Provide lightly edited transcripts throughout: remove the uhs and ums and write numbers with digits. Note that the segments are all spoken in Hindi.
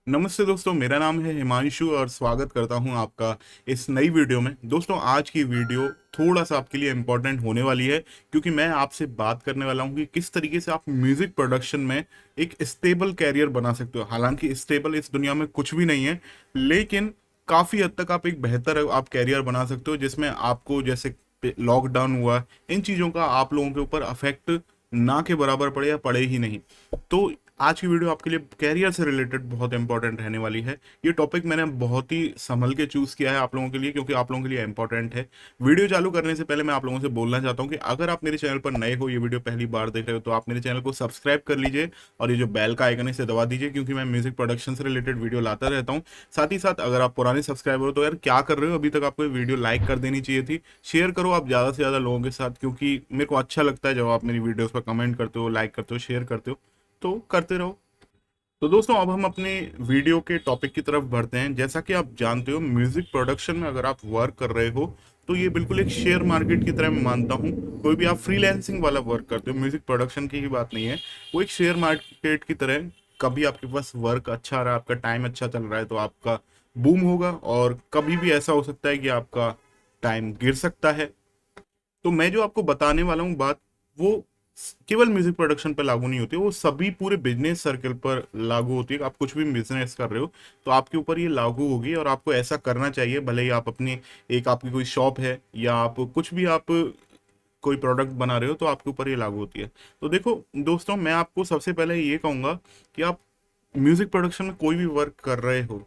नमस्ते दोस्तों, मेरा नाम है हिमांशु और स्वागत करता हूं आपका इस नई वीडियो में। दोस्तों, आज की वीडियो थोड़ा सा आपके लिए इम्पोर्टेंट होने वाली है क्योंकि मैं आपसे बात करने वाला हूं कि किस तरीके से आप म्यूजिक प्रोडक्शन में एक स्टेबल कैरियर बना सकते हो। हालांकि स्टेबल इस दुनिया में कुछ भी नहीं है, लेकिन काफ़ी हद तक आप एक बेहतर आप कैरियर बना सकते हो जिसमें आपको, जैसे लॉकडाउन हुआ, इन चीज़ों का आप लोगों के ऊपर अफेक्ट ना के बराबर पड़े या पड़े ही नहीं। तो आज की वीडियो आपके लिए कैरियर से रिलेटेड बहुत इंपॉर्टेंट रहने वाली है। ये टॉपिक मैंने बहुत ही संभल के चूज किया है आप लोगों के लिए, क्योंकि आप लोगों के लिए इंपॉर्टेंट है। वीडियो चालू करने से पहले मैं आप लोगों से बोलना चाहता हूँ कि अगर आप मेरे चैनल पर नए हो, ये वीडियो पहली बार देख रहे हो, तो आप मेरे चैनल को सब्सक्राइब कर लीजिए और ये जो बेल का आइकन है इसे दबा दीजिए, क्योंकि मैं म्यूजिक प्रोडक्शन से रिलेटेड वीडियो लाता रहता हूँ। साथ ही साथ अगर आप पुराने सब्सक्राइबर हो तो यार क्या कर रहे हो, अभी तक आपको ये वीडियो लाइक कर देनी चाहिए थी। शेयर करो आप ज़्यादा से ज़्यादा लोगों के साथ, क्योंकि मेरे को अच्छा लगता है जब आप मेरी वीडियोस पर कमेंट करते हो, लाइक करते हो, शेयर करते हो। तो करते रहो। तो दोस्तों, अब हम अपने वीडियो के टॉपिक की तरफ बढ़ते हैं। जैसा कि आप जानते हो, म्यूजिक प्रोडक्शन में अगर आप वर्क कर रहे हो तो ये बिल्कुल एक शेयर मार्केट की तरह मैं मानता हूँ। कोई भी आप फ्रीलैंसिंग वाला वर्क करते हो, म्यूजिक प्रोडक्शन की ही बात नहीं है, वो एक शेयर मार्केट की तरह। कभी आपके पास वर्क अच्छा आ रहा है, आपका टाइम अच्छा चल रहा है तो आपका बूम होगा, और कभी भी ऐसा हो सकता है कि आपका टाइम गिर सकता है। तो मैं जो आपको बताने वाला हूँ बात, वो केवल म्यूजिक प्रोडक्शन पर लागू नहीं होती, वो सभी पूरे बिजनेस सर्कल पर लागू होती है। आप कुछ भी बिजनेस कर रहे हो तो आपके ऊपर ये लागू होगी, और आपको ऐसा करना चाहिए। भले ही आप अपनी एक आपकी कोई शॉप है या आप कुछ भी आप कोई प्रोडक्ट बना रहे हो, तो आपके ऊपर ये लागू होती है। तो देखो दोस्तों, मैं आपको सबसे पहले ये कहूँगा कि आप म्यूजिक प्रोडक्शन में कोई भी वर्क कर रहे हो,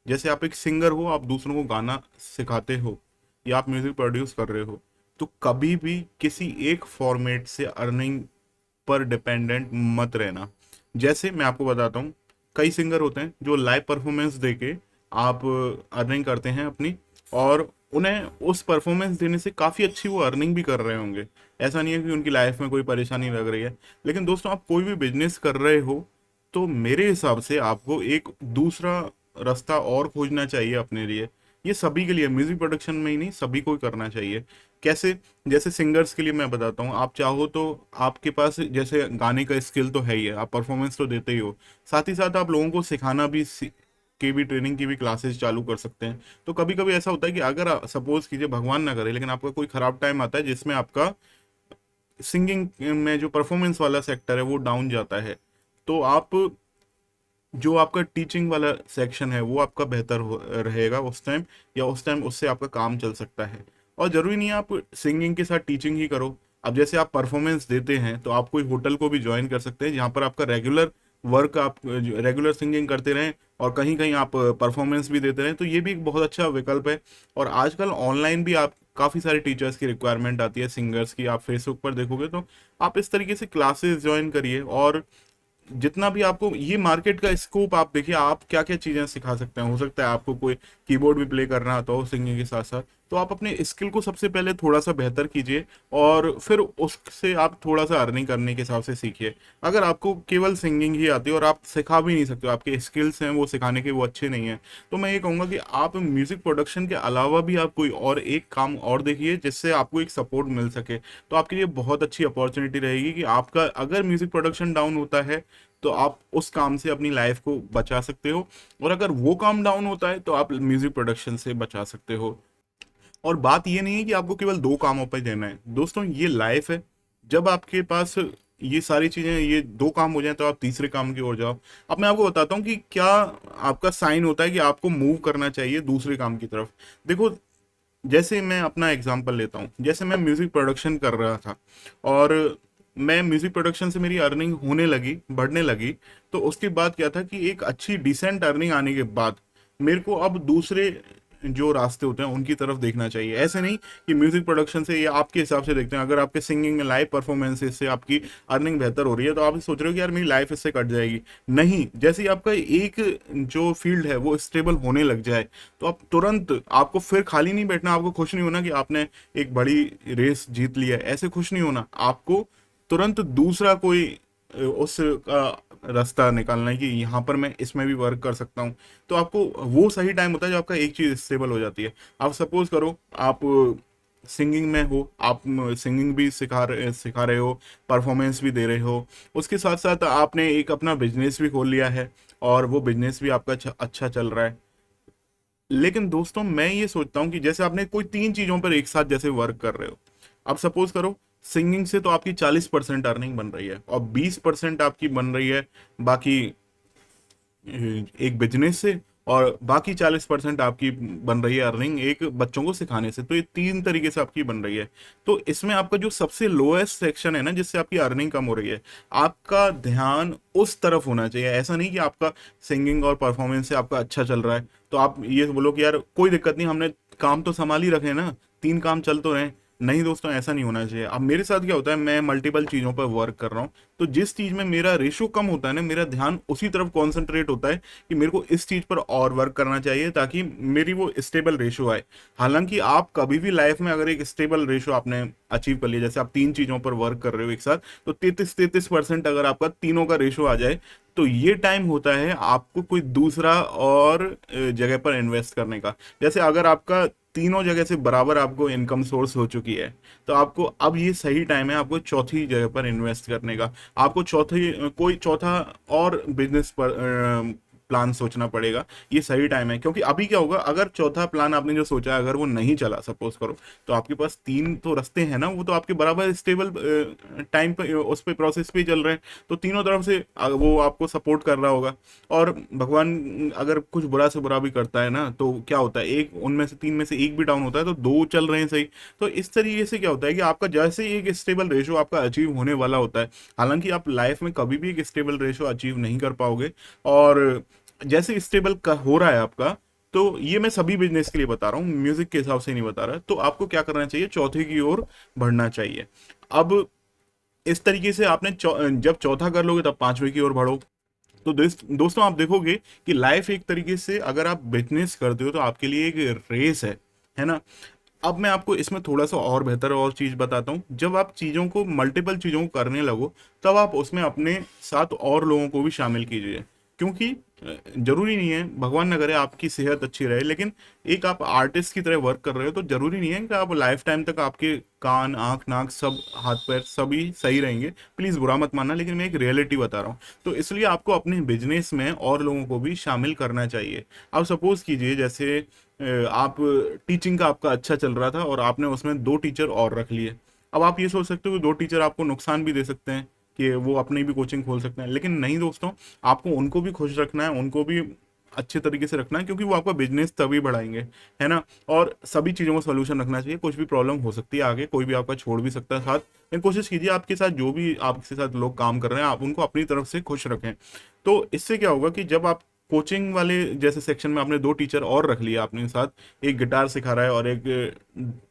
जैसे आप एक सिंगर हो, आप दूसरों को गाना सिखाते हो, या आप म्यूजिक प्रोड्यूस कर रहे हो, तो कभी भी किसी एक फॉर्मेट से अर्निंग पर डिपेंडेंट मत रहना। जैसे मैं आपको बताता हूँ, कई सिंगर होते हैं जो लाइव परफॉर्मेंस देके आप अर्निंग करते हैं अपनी, और उन्हें उस परफॉर्मेंस देने से काफ़ी अच्छी वो अर्निंग भी कर रहे होंगे। ऐसा नहीं है कि उनकी लाइफ में कोई परेशानी लग रही है। लेकिन दोस्तों, आप कोई भी बिजनेस कर रहे हो तो मेरे हिसाब से आपको एक दूसरा रास्ता और खोजना चाहिए अपने लिए। ये सभी के लिए, म्यूजिक प्रोडक्शन में ही नहीं, सभी को ही करना चाहिए। कैसे? जैसे सिंगर्स के लिए मैं बताता हूँ, आप चाहो तो आपके पास जैसे गाने का स्किल तो है ही है, आप परफॉर्मेंस तो देते ही हो, साथ ही साथ आप लोगों को सिखाना भी की भी ट्रेनिंग की भी क्लासेस चालू कर सकते हैं। तो कभी कभी ऐसा होता है कि अगर सपोज कीजिए, भगवान ना करे, लेकिन आपका कोई खराब टाइम आता है जिसमें आपका सिंगिंग में जो परफॉर्मेंस वाला सेक्टर है वो डाउन जाता है, तो आप जो आपका टीचिंग वाला सेक्शन है वो आपका बेहतर रहेगा उस टाइम, या उस टाइम उससे आपका काम चल सकता है। और ज़रूरी नहीं है आप सिंगिंग के साथ टीचिंग ही करो। अब जैसे आप परफॉर्मेंस देते हैं तो आप कोई होटल को भी ज्वाइन कर सकते हैं, जहाँ पर आपका रेगुलर वर्क, आप रेगुलर सिंगिंग करते रहें और कहीं कहीं आप परफॉर्मेंस भी देते रहें, तो ये भी एक बहुत अच्छा विकल्प है। और आजकल ऑनलाइन भी आप काफ़ी सारे टीचर्स की रिक्वायरमेंट आती है सिंगर्स की, आप फेसबुक पर देखोगे तो आप इस तरीके से क्लासेस ज्वाइन करिए। और जितना भी आपको ये मार्केट का स्कोप, आप देखिए आप क्या क्या चीज़ें सिखा सकते हैं। हो सकता है आपको कोई कीबोर्ड भी प्ले करना आता हो सिंगिंग के साथ साथ, तो आप अपने स्किल को सबसे पहले थोड़ा सा बेहतर कीजिए, और फिर उससे आप थोड़ा सा अर्निंग करने के हिसाब से सीखिए। अगर आपको केवल सिंगिंग ही आती है और आप सिखा भी नहीं सकते हो, आपके स्किल्स हैं वो सिखाने के वो अच्छे नहीं हैं, तो मैं ये कहूँगा कि आप म्यूज़िक प्रोडक्शन के अलावा भी आप कोई और एक काम और देखिए जिससे आपको एक सपोर्ट मिल सके। तो आपके लिए बहुत अच्छी अपॉर्चुनिटी रहेगी कि आपका अगर म्यूज़िक प्रोडक्शन डाउन होता है तो आप उस काम से अपनी लाइफ को बचा सकते हो, और अगर वो काम डाउन होता है तो आप म्यूजिक प्रोडक्शन से बचा सकते हो। और बात ये नहीं है कि आपको केवल दो कामों पर देना है दोस्तों, ये लाइफ है। जब आपके पास ये सारी चीजें, ये दो काम हो जाए तो आप तीसरे काम की ओर जाओ। अब मैं आपको बताता हूँ कि क्या आपका साइन होता है कि आपको मूव करना चाहिए दूसरे काम की तरफ। देखो, जैसे मैं अपना एग्जांपल लेता हूँ, जैसे मैं म्यूजिक प्रोडक्शन कर रहा था और मैं म्यूजिक प्रोडक्शन से मेरी अर्निंग होने लगी, बढ़ने लगी, तो उसके बाद क्या था कि एक अच्छी डिसेंट अर्निंग आने के बाद मेरे को अब दूसरे जो रास्ते होते हैं उनकी तरफ देखना चाहिए। ऐसे नहीं कि म्यूजिक प्रोडक्शन से, या आपके हिसाब से देखते हैं, अगर आपके सिंगिंग में लाइव परफॉर्मेंसेस से आपकी अर्निंग बेहतर हो रही है तो आप सोच रहे हो कि यार मेरी लाइफ इससे कट जाएगी। नहीं, जैसे ही आपका एक जो फील्ड है वो स्टेबल होने लग जाए तो आप तुरंत, आपको फिर खाली नहीं बैठना, आपको खुश नहीं होना कि आपने एक बड़ी रेस जीत लिया है, ऐसे खुश नहीं होना। आपको तुरंत दूसरा कोई उस रास्ता निकालना है कि यहाँ पर मैं इसमें भी वर्क कर सकता हूँ। तो आपको वो सही टाइम होता है जब आपका एक चीज़ स्टेबल हो जाती है। आप सपोज करो, आप सिंगिंग में हो, आप सिंगिंग भी सिखा रहे हो, परफॉर्मेंस भी दे रहे हो, उसके साथ साथ आपने एक अपना बिजनेस भी खोल लिया है, और वो बिजनेस भी आपका अच्छा अच्छा चल रहा है। लेकिन दोस्तों मैं ये सोचता हूँ कि जैसे आपने कोई तीन चीजों पर एक साथ जैसे वर्क कर रहे हो, अब सपोज करो सिंगिंग से तो आपकी 40% अर्निंग बन रही है और 20% आपकी बन रही है बाकी एक बिजनेस से, और बाकी 40% आपकी बन रही है अर्निंग एक बच्चों को सिखाने से। तो ये तीन तरीके से आपकी बन रही है। तो इसमें आपका जो सबसे लोएस्ट सेक्शन है ना, जिससे आपकी अर्निंग कम हो रही है, आपका ध्यान उस तरफ होना चाहिए। ऐसा नहीं कि आपका सिंगिंग और परफॉर्मेंस से आपका अच्छा चल रहा है तो आप ये बोलो कि यार कोई दिक्कत नहीं, हमने काम तो संभाल ही रखे हैं ना, तीन काम चल तो रहे। नहीं दोस्तों, ऐसा नहीं होना चाहिए। अब मेरे साथ क्या होता है, मैं मल्टीपल चीज़ों पर वर्क कर रहा हूँ, तो जिस चीज़ में मेरा रेशो कम होता है ना, मेरा ध्यान उसी तरफ कॉन्सेंट्रेट होता है कि मेरे को इस चीज़ पर और वर्क करना चाहिए ताकि मेरी वो स्टेबल रेशो आए। हालांकि आप कभी भी लाइफ में अगर एक स्टेबल रेशो आपने अचीव कर लिया, जैसे आप तीन चीज़ों पर वर्क कर रहे हो एक साथ, तो 33% अगर आपका तीनों का रेशो आ जाए, तो ये टाइम होता है आपको कोई दूसरा और जगह पर इन्वेस्ट करने का। जैसे अगर आपका तीनों जगह से बराबर आपको इनकम सोर्स हो चुकी है, तो आपको अब ये सही टाइम है आपको चौथी जगह पर इन्वेस्ट करने का। आपको कोई चौथा और बिजनेस पर प्लान सोचना पड़ेगा। ये सही टाइम है, क्योंकि अभी क्या होगा, अगर चौथा प्लान आपने जो सोचा है अगर वो नहीं चला सपोज करो, तो आपके पास तीन तो रास्ते हैं ना, वो तो आपके बराबर स्टेबल टाइम पे उस पे प्रोसेस पे चल रहे हैं, तो तीनों तरफ से वो आपको सपोर्ट कर रहा होगा। और भगवान अगर कुछ बुरा से बुरा भी करता है ना, तो क्या होता है, एक उनमें से तीन में से एक भी डाउन होता है तो दो चल रहे हैं सही। तो इस तरीके से क्या होता है कि आपका जैसे ही एक स्टेबल रेशो आपका अचीव होने वाला होता है, हालांकि आप लाइफ में कभी भी एक स्टेबल रेशो अचीव नहीं कर पाओगे, और जैसे स्टेबल का हो रहा है आपका, तो ये मैं सभी बिजनेस के लिए बता रहा हूँ, म्यूजिक के हिसाब से नहीं बता रहा, तो आपको क्या करना चाहिए, चौथे की ओर बढ़ना चाहिए। अब इस तरीके से आपने जब चौथा कर लोगे तब पांचवे की ओर बढ़ो। तो दोस्तों आप देखोगे कि लाइफ एक तरीके से अगर आप बिजनेस करते हो तो आपके लिए एक रेस है ना। अब मैं आपको इसमें थोड़ा सा और बेहतर और चीज बताता हूँ। जब आप चीजों को मल्टीपल चीजों को करने लगो, तब आप उसमें अपने साथ और लोगों को भी शामिल कीजिए, क्योंकि जरूरी नहीं है, भगवान न करे आपकी सेहत अच्छी रहे, लेकिन एक आप आर्टिस्ट की तरह वर्क कर रहे हो तो जरूरी नहीं है कि आप लाइफ टाइम तक आपके कान आंख नाक सब हाथ पैर सभी सही रहेंगे। प्लीज बुरा मत मानना, लेकिन मैं एक रियलिटी बता रहा हूँ। तो इसलिए आपको अपने बिजनेस में और लोगों को भी शामिल करना चाहिए। आप सपोज कीजिए जैसे आप टीचिंग का आपका अच्छा चल रहा था और आपने उसमें दो टीचर और रख लिए। अब आप ये सोच सकते हो कि दो टीचर आपको नुकसान भी दे सकते हैं कि वो अपनी भी कोचिंग खोल सकते हैं, लेकिन नहीं दोस्तों, आपको उनको भी खुश रखना है, उनको भी अच्छे तरीके से रखना है, क्योंकि वो आपका बिजनेस तभी बढ़ाएंगे, है ना। और सभी चीज़ों का सोल्यूशन रखना चाहिए, कुछ भी प्रॉब्लम हो सकती है आगे, कोई भी आपका छोड़ भी सकता है साथ, लेकिन कोशिश कीजिए आपके साथ जो भी आपके साथ लोग काम कर रहे हैं आप उनको अपनी तरफ से खुश रखें। तो इससे क्या होगा कि जब आप कोचिंग वाले जैसे सेक्शन में आपने दो टीचर और रख लिया अपने साथ, एक गिटार सिखा रहा है और एक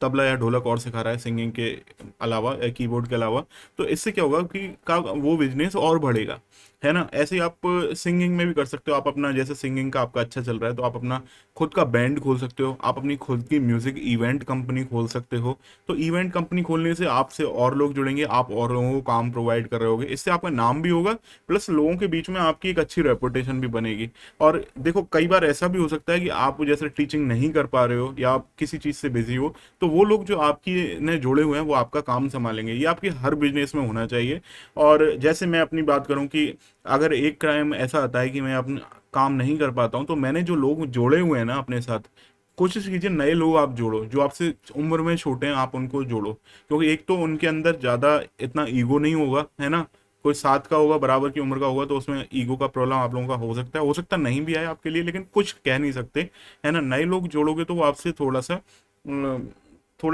तबला या ढोलक और सिखा रहा है सिंगिंग के अलावा या कीबोर्ड के अलावा, तो इससे क्या होगा कि का वो बिजनेस और बढ़ेगा, है ना। ऐसे ही आप सिंगिंग में भी कर सकते हो। आप अपना जैसे सिंगिंग का आपका अच्छा चल रहा है तो आप अपना खुद का बैंड खोल सकते हो, आप अपनी खुद की म्यूजिक इवेंट कंपनी खोल सकते हो। तो इवेंट कंपनी खोलने से आपसे और लोग जुड़ेंगे, आप और लोगों को काम प्रोवाइड कर रहे होगे, इससे आपका नाम भी होगा, प्लस लोगों के बीच में आपकी एक अच्छी रेपुटेशन भी बनेगी। और देखो कई बार ऐसा भी हो सकता है कि आप जैसे टीचिंग नहीं कर पा रहे हो या आप किसी चीज़ से बिजी हो, तो वो लोग जो आपकी ने जुड़े हुए हैं वो आपका काम संभालेंगे। ये आपके हर बिजनेस में होना चाहिए। और जैसे मैं अपनी बात करूं कि अगर एक टाइम ऐसा आता है कि मैं अपना काम नहीं कर पाता हूं, तो मैंने जो लोग जोड़े हुए हैं ना अपने साथ, कोशिश कीजिए नए लोग आप जोड़ो, जो आपसे उम्र में छोटे हैं आप उनको जोड़ो, क्योंकि एक तो उनके अंदर ज़्यादा इतना ईगो नहीं होगा, है ना। कोई साथ का होगा, बराबर की उम्र का होगा, तो उसमें ईगो का प्रॉब्लम आप लोगों का हो सकता नहीं भी आए आपके लिए, लेकिन कुछ कह नहीं सकते, है ना। नए लोग जोड़ोगे तो वो आपसे थोड़ा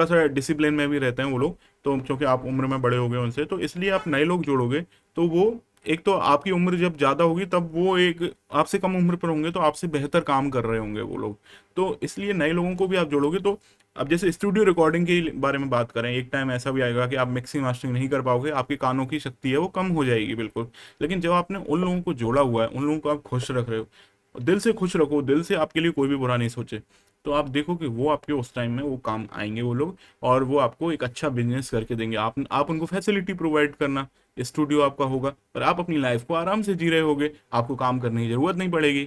सा डिसिप्लिन में भी रहते हैं वो लोग, तो क्योंकि आप उम्र में बड़े हो गए उनसे, तो इसलिए आप नए लोग जोड़ोगे तो वो एक तो आपकी उम्र जब ज़्यादा होगी तब वो एक आपसे कम उम्र पर होंगे तो आपसे बेहतर काम कर रहे होंगे वो लोग, तो इसलिए नए लोगों को भी आप जोड़ोगे। तो अब जैसे स्टूडियो रिकॉर्डिंग के बारे में बात करें, एक टाइम ऐसा भी आएगा कि आप मिक्सिंग मास्टरिंग नहीं कर पाओगे, आपके कानों की शक्ति है वो कम हो जाएगी बिल्कुल। लेकिन जब आपने उन लोगों को जोड़ा हुआ है, उन लोगों को आप खुश रख रहे हो, दिल से खुश रखो, दिल से आपके लिए कोई भी बुरा नहीं सोचे, तो आप देखो कि वो आपके उस टाइम में वो काम आएंगे वो लोग, और वो आपको एक अच्छा बिजनेस करके देंगे। आप उनको फैसिलिटी प्रोवाइड करना, स्टूडियो आपका होगा और आप अपनी लाइफ को आराम से जी रहे होगे, आपको काम करने की जरूरत नहीं पड़ेगी।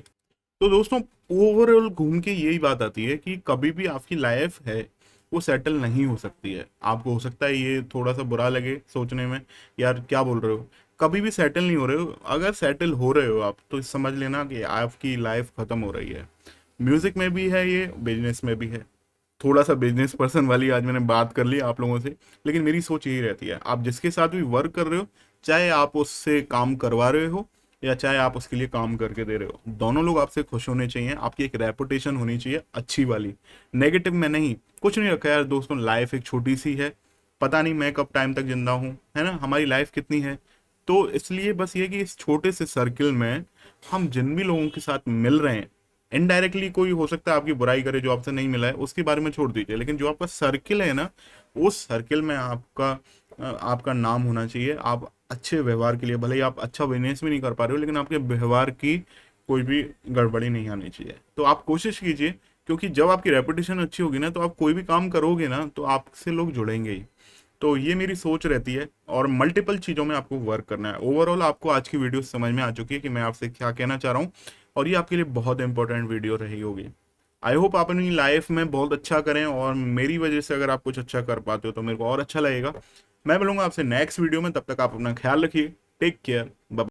तो दोस्तों ओवरऑल घूम के यही बात आती है कि कभी भी आपकी लाइफ है वो सेटल नहीं हो सकती है। आपको हो सकता है ये थोड़ा सा बुरा लगे सोचने में, यार क्या बोल रहे हो, कभी भी सेटल नहीं हो रहे हो। अगर सेटल हो रहे हो आप तो समझ लेना कि आपकी लाइफ खत्म हो रही है। म्यूजिक में भी है ये, बिजनेस में भी है। थोड़ा सा बिजनेस पर्सन वाली आज मैंने बात कर ली आप लोगों से, लेकिन मेरी सोच यही रहती है, आप जिसके साथ भी वर्क कर रहे हो, चाहे आप उससे काम करवा रहे हो या चाहे आप उसके लिए काम करके दे रहे हो, दोनों लोग आपसे खुश होने चाहिए। आपकी एक रेपुटेशन होनी चाहिए अच्छी वाली, नेगेटिव में नहीं। कुछ नहीं रखा यार दोस्तों, लाइफ एक छोटी सी है, पता नहीं मैं कब टाइम तक जिंदा हूँ, है ना, हमारी लाइफ कितनी है। तो इसलिए बस ये कि इस छोटे से सर्किल में हम जिन भी लोगों के साथ मिल रहे हैं, इनडायरेक्टली कोई हो सकता है आपकी बुराई करे, जो आपसे नहीं मिला है उसके बारे में छोड़ दीजिए, लेकिन जो आपका सर्किल है ना, उस सर्किल में आपका नाम होना चाहिए। आप अच्छे व्यवहार के लिए, भले ही आप अच्छा बिजनेस भी नहीं कर पा रहे हो, लेकिन आपके व्यवहार की कोई भी गड़बड़ी नहीं आनी चाहिए। तो आप कोशिश कीजिए, क्योंकि जब आपकी रेपुटेशन अच्छी होगी ना, तो आप कोई भी काम करोगे ना तो आपसे लोग जुड़ेंगे ही। तो ये मेरी सोच रहती है, और मल्टीपल चीज़ों में आपको वर्क करना है। ओवरऑल आपको आज की वीडियो समझ में आ चुकी है कि मैं आपसे क्या कहना चाह रहा हूँ, और ये आपके लिए बहुत इंपॉर्टेंट वीडियो रही होगी। आई होप आप अपनी लाइफ में बहुत अच्छा करें, और मेरी वजह से अगर आप कुछ अच्छा कर पाते हो तो मेरे को और अच्छा लगेगा। मैं मिलूंगा आपसे नेक्स्ट वीडियो में, तब तक आप अपना ख्याल रखिए। Take care, bye.